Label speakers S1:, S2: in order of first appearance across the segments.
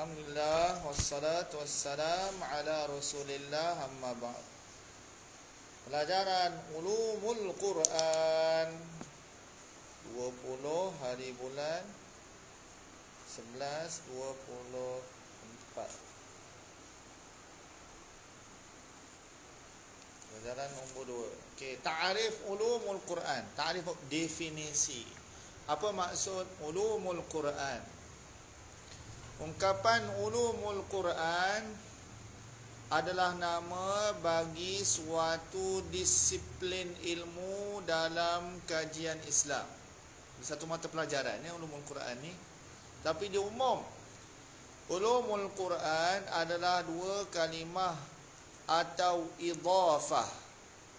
S1: Alhamdulillah wassalatu wassalam ala Rasulillah amma ba'd. Pelajaran Ulumul Quran 20 hari bulan 11 24. Pelajaran nombor 2. Okey, ta'rif ulumul Quran. Ta'rif definisi. Apa maksud ulumul Quran? Ungkapan ulumul Quran adalah nama bagi suatu disiplin ilmu dalam kajian Islam. Satu mata pelajaran ni ulumul Quran ni. Tapi dia umum. Ulumul Quran adalah dua kalimah atau idhafah.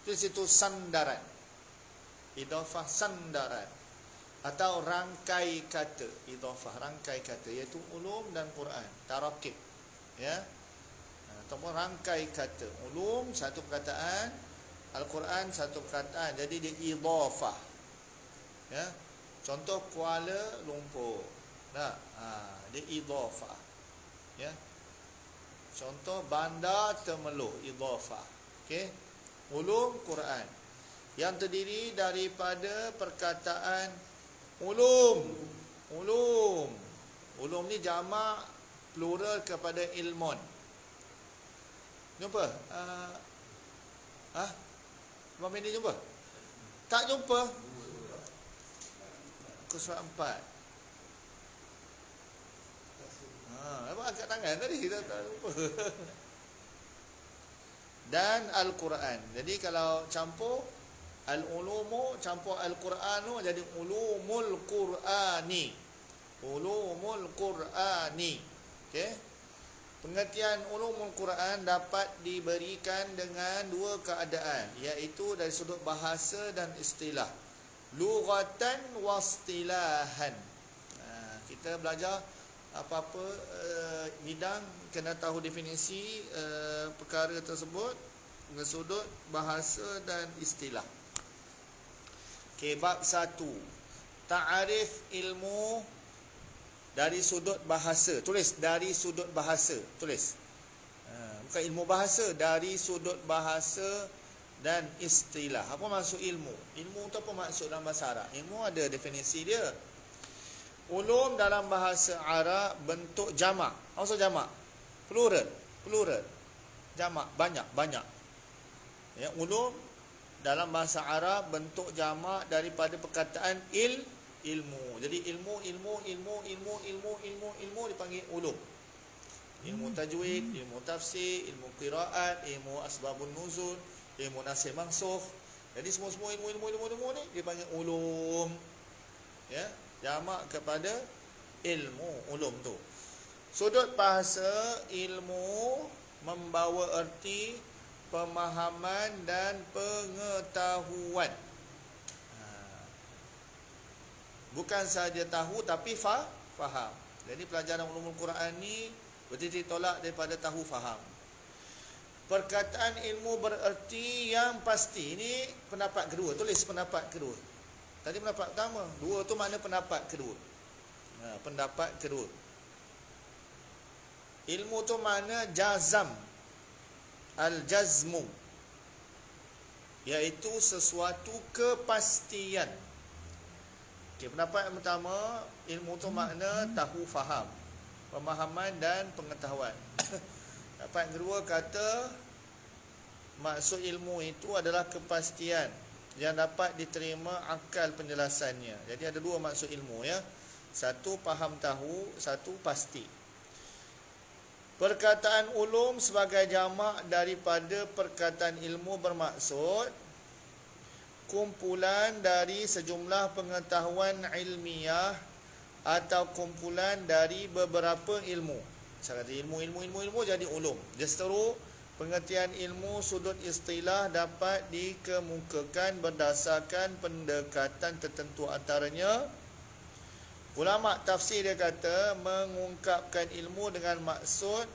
S1: Di situ sandaran. Idhafah sandaran. Atau rangkai kata, idhafah rangkai kata, iaitu ulum dan Quran, tarakib, ya, ataupun rangkai kata. Ulum satu perkataan, Al-Quran satu perkataan, jadi dia idhafah, ya. Contoh Kuala Lumpur, nah, dia idhafah, ya. Contoh Bandar Temeluk, idhafah. Okey, ulum Quran yang terdiri daripada perkataan ulum. Ulum ni jamak plural kepada ilmun. Jumpa? Abang ini jumpa? Tak jumpa? Muka surat 4. Abang angkat tangan tadi, kita tak jumpa. Dan Al-Quran. Jadi kalau campur Al-ulumu campur Al-Quranu jadi ulumul Qurani. Ulumul Qurani. Okey. Pengertian ulumul Quran dapat diberikan dengan dua keadaan, iaitu dari sudut bahasa dan istilah. Lughatan wa istilahan. Kita belajar apa-apa bidang kena tahu definisi perkara tersebut dengan sudut bahasa dan istilah. Okay, bab 1. Ta'arif ilmu dari sudut bahasa. Tulis dari sudut bahasa. Tulis. Bukan ilmu bahasa, dari sudut bahasa dan istilah. Apa maksud ilmu? Ilmu tu apa maksud dalam bahasa Arab? Ilmu ada definisi dia. Ulum dalam bahasa Arab bentuk jamak. Apa maksud jamak? Plural. Plural. Jamak, banyak. Ya, ulum dalam bahasa Arab bentuk jamak daripada perkataan ilmu. Jadi ilmu dipanggil ulum. Ilmu tajwid, ilmu tafsir, ilmu qiraat, ilmu asbabun nuzul, ilmu nasikh mansukh. Jadi semua ilmu ni dipanggil ulum. Ya, jamak kepada ilmu, ulum tu. Sudut bahasa, ilmu membawa erti pemahaman dan pengetahuan. Bukan sahaja tahu tapi faham. Jadi pelajaran ulumul Quran ni bertitik tolak daripada tahu faham. Perkataan ilmu bererti yang pasti. Ini pendapat kedua. Tulis pendapat kedua. Tadi pendapat pertama. Dua tu makna pendapat kedua. Pendapat kedua. Ilmu tu makna jazam. Al-jazmu, iaitu sesuatu kepastian. Okay, pendapat yang pertama, ilmu tu makna tahu faham, pemahaman dan pengetahuan. Pendapat yang kedua kata maksud ilmu itu adalah kepastian yang dapat diterima akal penjelasannya. Jadi ada dua maksud ilmu, ya. Satu faham tahu, satu pasti. Perkataan ulum sebagai jamak daripada perkataan ilmu bermaksud kumpulan dari sejumlah pengetahuan ilmiah atau kumpulan dari beberapa ilmu. Saya kata ilmu jadi ulum. Justru pengertian ilmu sudut istilah dapat dikemukakan berdasarkan pendekatan tertentu, antaranya ulama tafsir dia kata mengungkapkan ilmu dengan maksud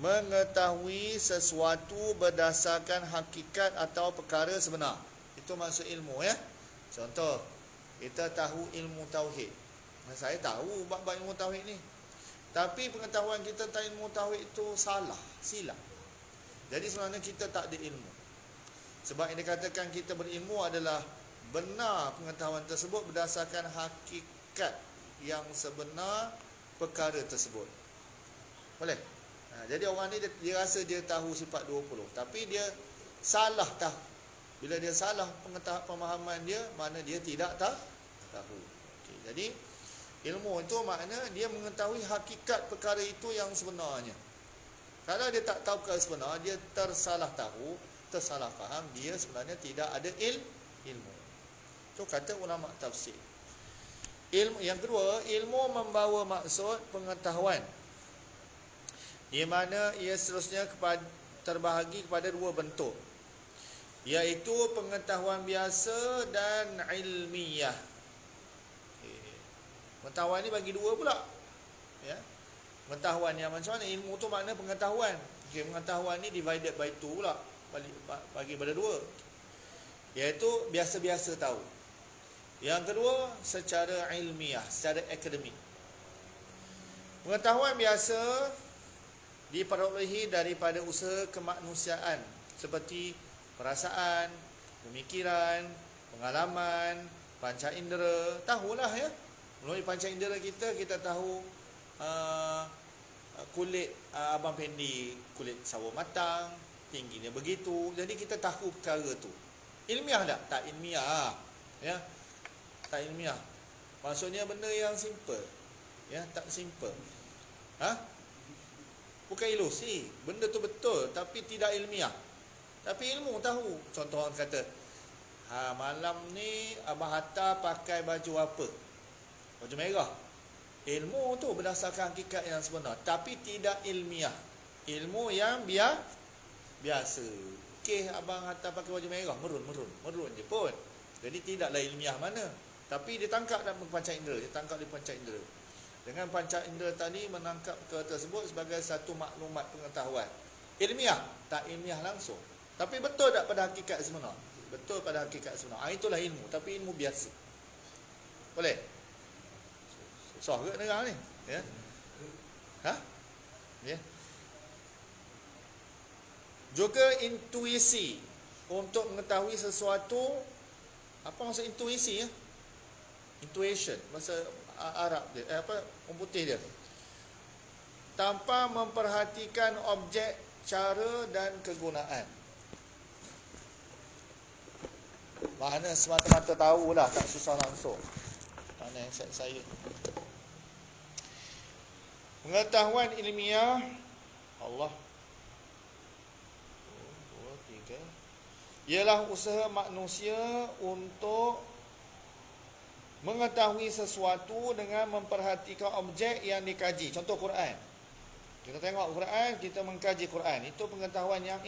S1: mengetahui sesuatu berdasarkan hakikat atau perkara sebenar. Itu maksud ilmu, ya. Contoh, kita tahu ilmu tauhid. Saya tahu bab-bab ilmu tauhid ni. Tapi pengetahuan kita tentang ilmu tauhid itu salah, silap. Jadi sebenarnya kita tak ada ilmu. Sebab yang dikatakan kita berilmu adalah benar pengetahuan tersebut berdasarkan hakikat yang sebenar perkara tersebut. Boleh? Jadi orang ni dia rasa dia tahu sifat 20, tapi dia salah tahu. Bila dia salah pemahaman dia, mana dia tidak tahu. Okey, jadi ilmu itu makna dia mengetahui hakikat perkara itu yang sebenarnya. Kalau dia tak tahu perkara sebenar, dia tersalah tahu, tersalah faham, dia sebenarnya tidak ada ilmu. Itu kata ulama tafsir. Ilmu yang kedua, ilmu membawa maksud pengetahuan, di mana ia seterusnya terbahagi kepada dua bentuk, iaitu pengetahuan biasa dan ilmiah. Pengetahuan ni bagi dua pula. Ya. Pengetahuan yang macam mana? Ilmu tu makna pengetahuan. Okay, pengetahuan ni divided by 2 pula. Bagi pada dua. Iaitu biasa-biasa tahu. Yang kedua, secara ilmiah, secara akademik. Pengetahuan biasa diperolehi daripada usaha kemanusiaan, seperti perasaan, pemikiran, pengalaman, panca indera. Tahulah ya. Melalui panca indera kita tahu kulit abang pendi, kulit sawo matang, tingginya begitu. Jadi kita tahu perkara tu. Ilmiah tak? Tak ilmiah. Ya. Tak ilmiah. Maksudnya benda yang simple. Ya, tak simple. Bukan ilusi. Benda tu betul tapi tidak ilmiah. Tapi ilmu tahu. Contoh orang kata, malam ni Abang Hatta pakai baju apa? Baju merah. Ilmu tu berdasarkan hakikat yang sebenar, tapi tidak ilmiah. Ilmu yang biasa. Okey, Abang Hatta pakai baju merah, merun je pun. Jadi tidaklah ilmiah mana. Tapi dia tangkap dalam panca indera, Dengan panca indera tadi menangkap perkara tersebut sebagai satu maklumat pengetahuan. Ilmiah, tak ilmiah langsung. Tapi betul tak pada hakikat sebenar? Betul pada hakikat sebenar. Itulah ilmu, tapi ilmu biasa. Boleh? Susah ke dengar ni? Ya. Ya. Juga intuisi untuk mengetahui sesuatu. Apa maksud intuisi ya? Intuition, bahasa Arab dia, orang putih dia. Tanpa memperhatikan objek, cara dan kegunaan. Mana semata-mata tahulah, tak susah langsung. Mana yang saya. Pengetahuan ilmiah, Allah. 1, 2, 3. Ialah usaha manusia untuk mengetahui sesuatu dengan memperhatikan objek yang dikaji. Contoh Quran. Kita tengok Quran, kita mengkaji Quran. Itu pengetahuan yang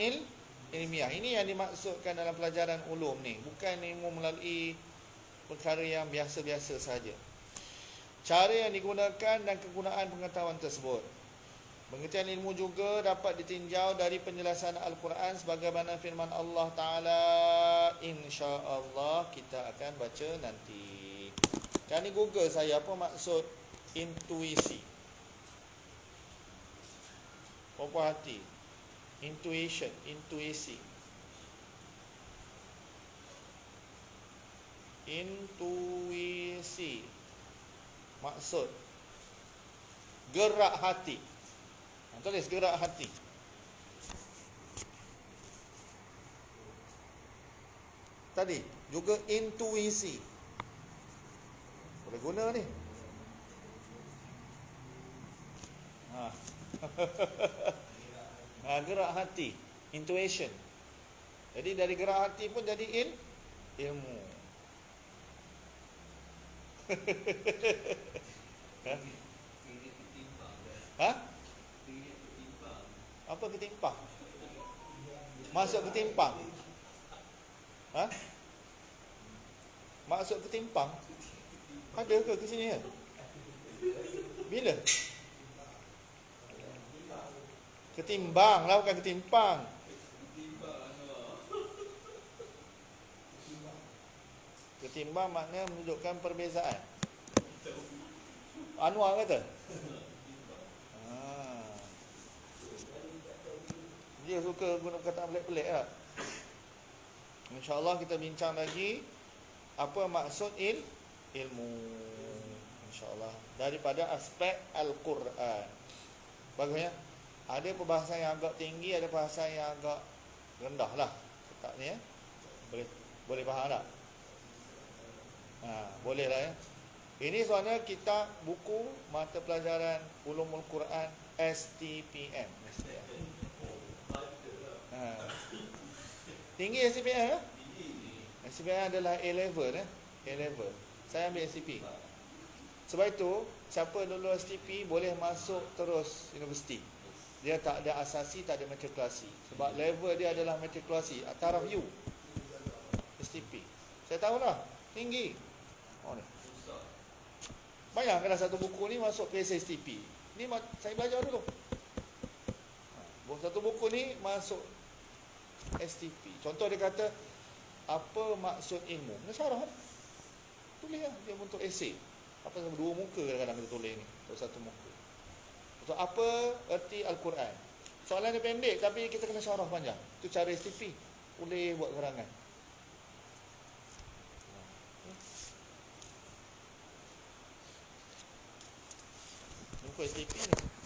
S1: ilmiah. Ini yang dimaksudkan dalam pelajaran ulum ni. Bukan ilmu melalui perkara yang biasa-biasa saja. Cara yang digunakan dan kegunaan pengetahuan tersebut. Pengertian ilmu juga dapat ditinjau dari penjelasan Al-Quran sebagaimana firman Allah Ta'ala. InsyaAllah kita akan baca nanti. Dan ni Google saya, apa maksud intuisi? Apa hati? Intuition, intuisi. Intuisi. Maksud gerak hati. Tulis gerak hati. Tadi juga intuisi. Boleh guna ni. Gerak hati, intuition. Jadi dari gerak hati pun jadi ilmu. Apa ketimpang? Masuk ketimpang. Masuk ketimpang. Ada ke sini ya? Bila? Ketimbang lah, bukan ketimpang. Ketimbang makna menunjukkan perbezaan. Anwar kata? Dia suka guna perkataan pelik-pelik lah. InsyaAllah kita bincang lagi apa maksud ilmu, InsyaAllah, daripada aspek Al-Quran. Bagusnya, ada perbahasan yang agak tinggi, ada perbahasan yang agak rendah lah tak ni, boleh faham tak? Boleh lah ya. Ini soalnya kitab buku mata pelajaran Ulumul Quran STPM. Tinggi STPM ya? STPM adalah A-level ya? A-level. Saya ambil STP. Sebab itu, siapa lulus STP boleh masuk terus universiti. Dia tak ada asasi, tak ada matrikulasi. Sebab level dia adalah matrikulasi, taraf U STP. Saya tahulah, tinggi. Ni. Bayangkanlah satu buku ni masuk ke STP. Ni saya belajar dulu. Satu buku ni masuk STP. Contoh dia kata, apa maksud ilmu? Dia syarah. Tulis lah, dia untuk esei. Apa sampai 2 muka kadang-kadang kita tulis ni. Untuk satu muka. Untuk apa erti Al-Quran? Soalan dia pendek, tapi kita kena syarah panjang. Itu cara STP. Boleh buat karangan. Buku STP ni